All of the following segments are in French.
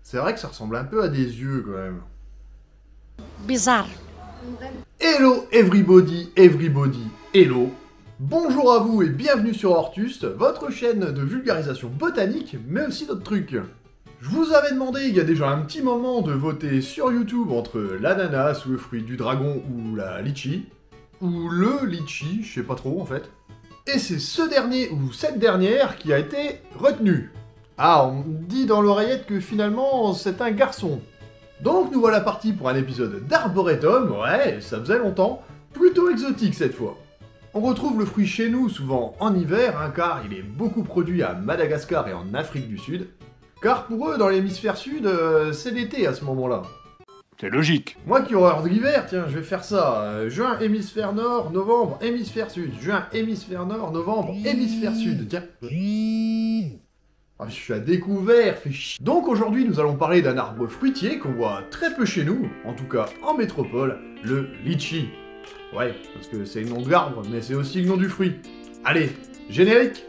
C'est vrai que ça ressemble un peu à des yeux quand même. Bizarre. Hello everybody, hello. Bonjour à vous et bienvenue sur Hortus, votre chaîne de vulgarisation botanique, mais aussi d'autres trucs. Je vous avais demandé il y a déjà un petit moment de voter sur YouTube entre l'ananas ou le fruit du dragon ou la litchi. Ou le litchi, je sais pas trop en fait. Et c'est ce dernier ou cette dernière qui a été retenu. Ah, on me dit dans l'oreillette que finalement c'est un garçon. Donc nous voilà partis pour un épisode d'Arboretum, ouais, ça faisait longtemps, plutôt exotique cette fois. On retrouve le fruit chez nous souvent en hiver, hein, car il est beaucoup produit à Madagascar et en Afrique du Sud. Car pour eux, dans l'hémisphère sud, c'est l'été à ce moment-là. C'est logique. Moi qui horreur de l'hiver, tiens, je vais faire ça. Juin, hémisphère nord, novembre, hémisphère sud. Juin, hémisphère nord, novembre, hémisphère sud. Tiens. Ah, je suis à découvert, fait chier. Donc aujourd'hui, nous allons parler d'un arbre fruitier qu'on voit très peu chez nous, en tout cas en métropole, le litchi. Ouais, parce que c'est le nom de l'arbre, mais c'est aussi le nom du fruit. Allez, générique!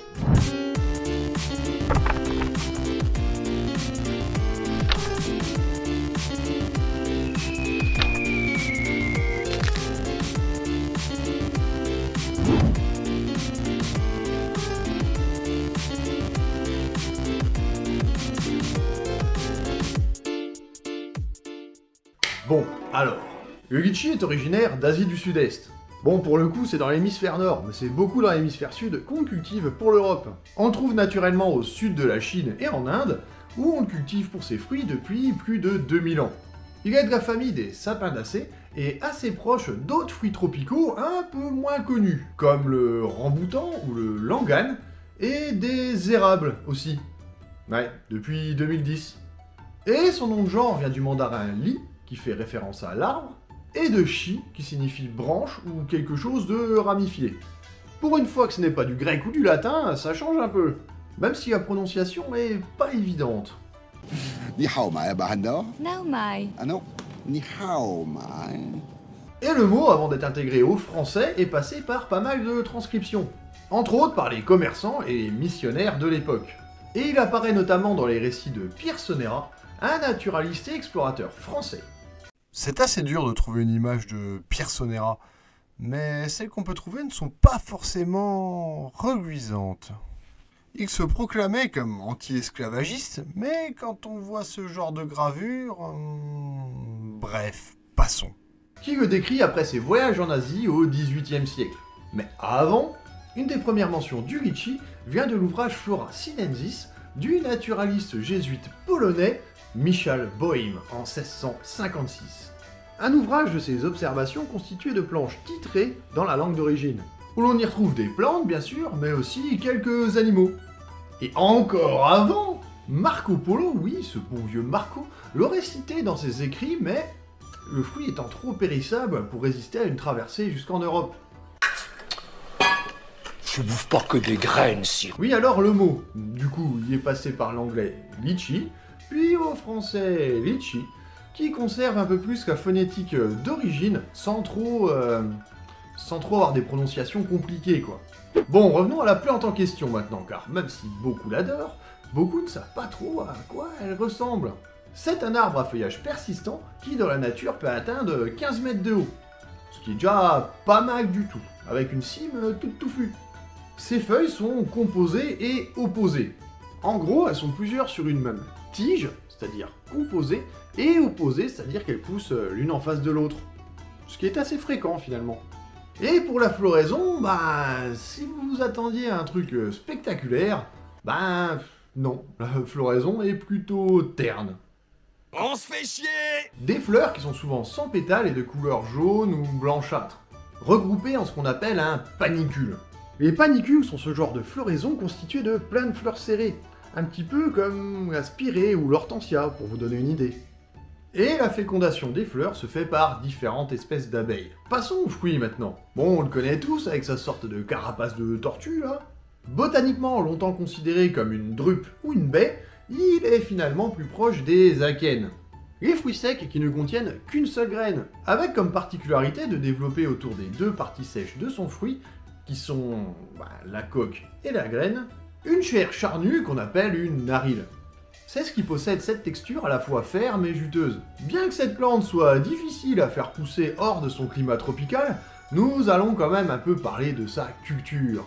Bon, alors, le litchi est originaire d'Asie du Sud-Est. Bon, pour le coup, c'est dans l'hémisphère nord, mais c'est beaucoup dans l'hémisphère sud qu'on cultive pour l'Europe. On le trouve naturellement au sud de la Chine et en Inde, où on le cultive pour ses fruits depuis plus de 2000 ans. Il est de la famille des sapindacées et assez proche d'autres fruits tropicaux un peu moins connus, comme le ramboutan ou le langan, et des érables aussi. Ouais, depuis 2010. Et son nom de genre vient du mandarin li, qui fait référence à l'arbre, et de chi, qui signifie branche ou quelque chose de ramifié. Pour une fois que ce n'est pas du grec ou du latin, ça change un peu, même si la prononciation est pas évidente. Ni hao mai bà hành đó. No, mai. Ah non, ni hao mai. Et le mot, avant d'être intégré au français, est passé par pas mal de transcriptions, entre autres par les commerçants et les missionnaires de l'époque. Et il apparaît notamment dans les récits de Pierre Sonera, un naturaliste et explorateur français. C'est assez dur de trouver une image de Pierre Sonera, mais celles qu'on peut trouver ne sont pas forcément reluisantes. Il se proclamait comme anti-esclavagiste, mais quand on voit ce genre de gravure... Bref, passons. Qui le décrit après ses voyages en Asie au XVIIIe siècle. Mais avant, une des premières mentions du litchi vient de l'ouvrage Flora Sinensis du naturaliste jésuite polonais Michał Boehm en 1656. Un ouvrage de ses observations constitué de planches titrées dans la langue d'origine, où l'on y retrouve des plantes bien sûr, mais aussi quelques animaux. Et encore avant, Marco Polo, oui, ce bon vieux Marco, l'aurait cité dans ses écrits, mais le fruit étant trop périssable pour résister à une traversée jusqu'en Europe. Je bouffe pas que des graines, sire. Oui, alors le mot, du coup, il est passé par l'anglais litchi, puis au français litchi, qui conserve un peu plus la phonétique d'origine, sans trop avoir des prononciations compliquées, quoi. Bon, revenons à la plante en question maintenant, car même si beaucoup l'adorent, beaucoup ne savent pas trop à quoi elle ressemble. C'est un arbre à feuillage persistant qui, dans la nature, peut atteindre 15 mètres de haut, ce qui est déjà pas mal du tout, avec une cime toute touffue. Ces feuilles sont composées et opposées. En gros, elles sont plusieurs sur une même tige, c'est-à-dire composées, et opposées, c'est-à-dire qu'elles poussent l'une en face de l'autre. Ce qui est assez fréquent finalement. Et pour la floraison, si vous vous attendiez à un truc spectaculaire, non, la floraison est plutôt terne. On se fait chier. Des fleurs qui sont souvent sans pétales et de couleur jaune ou blanchâtre, regroupées en ce qu'on appelle un panicule. Les panicules sont ce genre de floraison constituée de plein de fleurs serrées, un petit peu comme la spirée ou l'hortensia, pour vous donner une idée. Et la fécondation des fleurs se fait par différentes espèces d'abeilles. Passons aux fruits maintenant. Bon, on le connaît tous avec sa sorte de carapace de tortue, là. Botaniquement longtemps considéré comme une drupe ou une baie, il est finalement plus proche des akènes. Les fruits secs qui ne contiennent qu'une seule graine, avec comme particularité de développer autour des deux parties sèches de son fruit, qui sont la coque et la graine, une chair charnue qu'on appelle une narille. C'est ce qui possède cette texture à la fois ferme et juteuse. Bien que cette plante soit difficile à faire pousser hors de son climat tropical, nous allons quand même un peu parler de sa culture.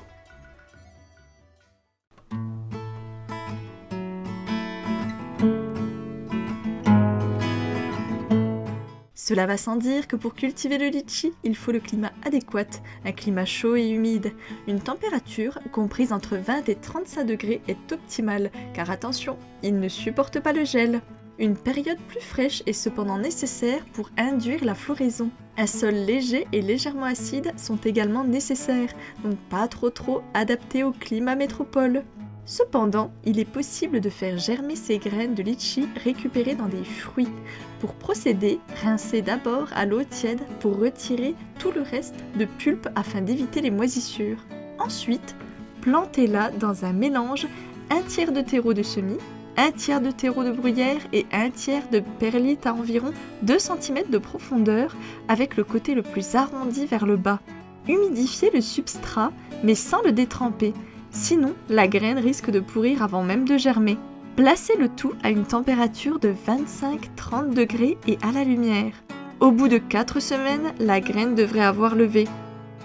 Cela va sans dire que pour cultiver le litchi, il faut le climat adéquat, un climat chaud et humide. Une température comprise entre 20 et 35 degrés est optimale, car attention, il ne supporte pas le gel. Une période plus fraîche est cependant nécessaire pour induire la floraison. Un sol léger et légèrement acide sont également nécessaires, donc pas trop adaptés au climat métropole. Cependant, il est possible de faire germer ces graines de litchi récupérées dans des fruits. Pour procéder, rincez d'abord à l'eau tiède pour retirer tout le reste de pulpe afin d'éviter les moisissures. Ensuite, plantez-la dans un mélange 1 tiers de terreau de semis, 1 tiers de terreau de bruyère et 1 tiers de perlite à environ 2 cm de profondeur avec le côté le plus arrondi vers le bas. Humidifiez le substrat mais sans le détremper. Sinon, la graine risque de pourrir avant même de germer. Placez le tout à une température de 25-30 degrés et à la lumière. Au bout de 4 semaines, la graine devrait avoir levé.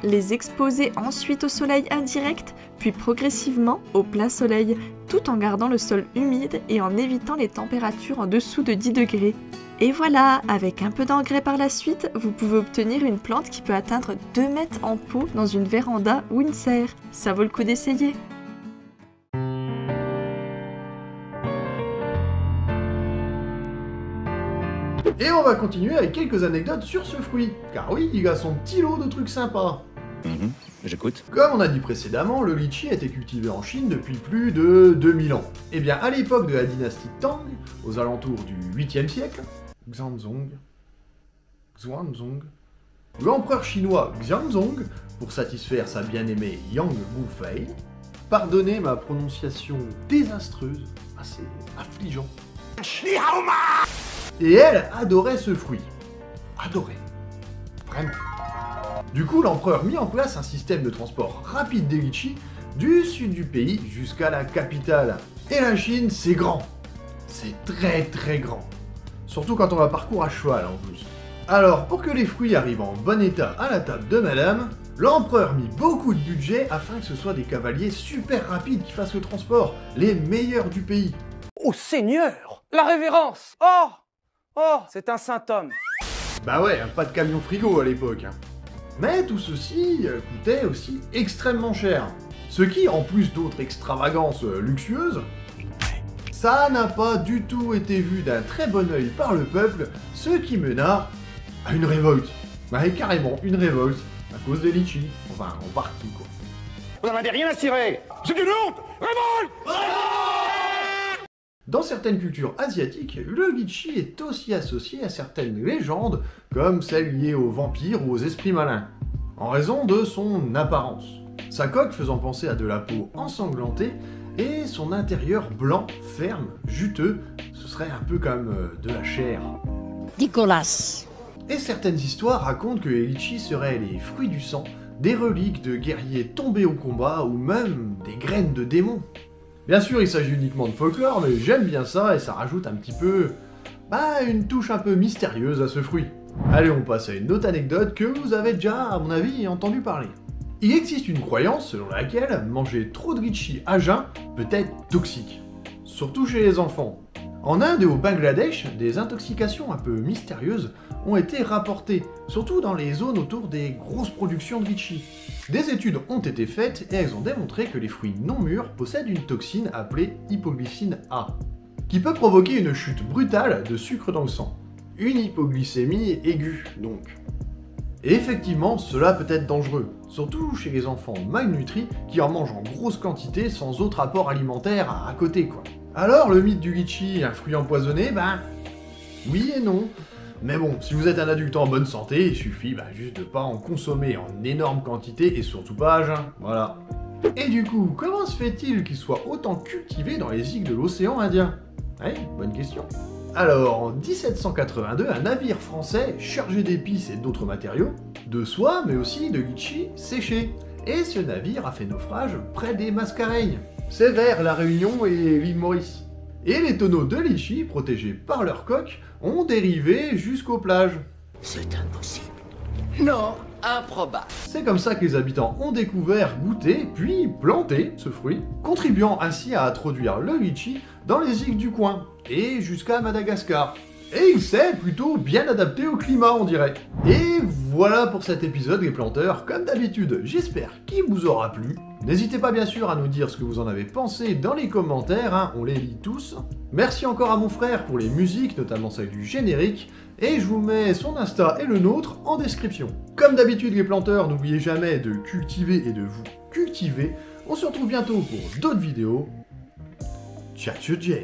Les exposez ensuite au soleil indirect, puis progressivement au plein soleil, tout en gardant le sol humide et en évitant les températures en dessous de 10 degrés. Et voilà, avec un peu d'engrais par la suite, vous pouvez obtenir une plante qui peut atteindre 2 mètres en pot dans une véranda ou une serre. Ça vaut le coup d'essayer. Et on va continuer avec quelques anecdotes sur ce fruit, car oui, il a son petit lot de trucs sympas. J'écoute. Comme on a dit précédemment, le litchi a été cultivé en Chine depuis plus de 2000 ans. Et bien, à l'époque de la dynastie Tang, aux alentours du 8e siècle, Xuanzong, l'empereur chinois Xuanzong, pour satisfaire sa bien-aimée Yang Gufei, pardonnez ma prononciation désastreuse, assez affligeante, et elle adorait ce fruit. Adorait. Vraiment. Du coup, l'empereur mit en place un système de transport rapide des litchis du sud du pays jusqu'à la capitale. Et la Chine, c'est grand. C'est très grand. Surtout quand on la parcourt à cheval en plus. Alors, pour que les fruits arrivent en bon état à la table de madame, l'empereur mit beaucoup de budget afin que ce soit des cavaliers super rapides qui fassent le transport, les meilleurs du pays. Oh Seigneur! La révérence! Oh, c'est un saint homme. Bah ouais, pas de camion frigo à l'époque. Mais tout ceci coûtait aussi extrêmement cher. Ce qui, en plus d'autres extravagances luxueuses, ça n'a pas du tout été vu d'un très bon œil par le peuple, ce qui mena à une révolte. Ouais, carrément, une révolte, à cause des litchis. Enfin, en partie, quoi. Vous n'en avez rien à cirer. C'est une honte. Révolte! Dans certaines cultures asiatiques, le litchi est aussi associé à certaines légendes, comme celles liées aux vampires ou aux esprits malins, en raison de son apparence. Sa coque faisant penser à de la peau ensanglantée, et son intérieur blanc, ferme, juteux, ce serait un peu comme de la chair. Dégueulasse. Et certaines histoires racontent que les litchis seraient les fruits du sang, des reliques de guerriers tombés au combat, ou même des graines de démons. Bien sûr, il s'agit uniquement de folklore, mais j'aime bien ça et ça rajoute un petit peu... une touche un peu mystérieuse à ce fruit. Allez, on passe à une autre anecdote que vous avez déjà, à mon avis, entendu parler. Il existe une croyance selon laquelle manger trop de litchi à jeun peut être toxique, surtout chez les enfants. En Inde et au Bangladesh, des intoxications un peu mystérieuses ont été rapportées, surtout dans les zones autour des grosses productions de litchi. Des études ont été faites et elles ont démontré que les fruits non mûrs possèdent une toxine appelée hypoglycine A, qui peut provoquer une chute brutale de sucre dans le sang. Une hypoglycémie aiguë, donc. Et effectivement, cela peut être dangereux, surtout chez les enfants malnutris qui en mangent en grosse quantité sans autre apport alimentaire à côté, quoi. Alors, le mythe du litchi, un fruit empoisonné, oui et non. Mais bon, si vous êtes un adulte en bonne santé, il suffit juste de pas en consommer en énorme quantité et surtout pas à jeun, voilà. Et du coup, comment se fait-il qu'il soit autant cultivé dans les îles de l'océan Indien? Ouais, bonne question. Alors, en 1782, un navire français chargé d'épices et d'autres matériaux, de soie mais aussi de litchi séché. Et ce navire a fait naufrage près des Mascareignes. C'est vers la Réunion et l'île Maurice. Et les tonneaux de litchi, protégés par leur coque, ont dérivé jusqu'aux plages. C'est impossible. Non, improbable. C'est comme ça que les habitants ont découvert, goûté, puis planté ce fruit, contribuant ainsi à introduire le litchi dans les îles du coin, et jusqu'à Madagascar. Et il s'est plutôt bien adapté au climat, on dirait. Et voilà pour cet épisode, les planteurs. Comme d'habitude, j'espère qu'il vous aura plu. N'hésitez pas bien sûr à nous dire ce que vous en avez pensé dans les commentaires, hein, on les lit tous. Merci encore à mon frère pour les musiques, notamment celle du générique, et je vous mets son Insta et le nôtre en description. Comme d'habitude les planteurs, n'oubliez jamais de cultiver et de vous cultiver. On se retrouve bientôt pour d'autres vidéos. Ciao, ciao, ciao.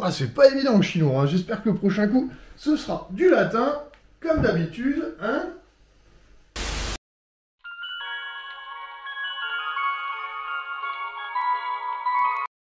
Ah, c'est pas évident le chinois, hein. J'espère que le prochain coup, ce sera du latin, comme d'habitude, hein.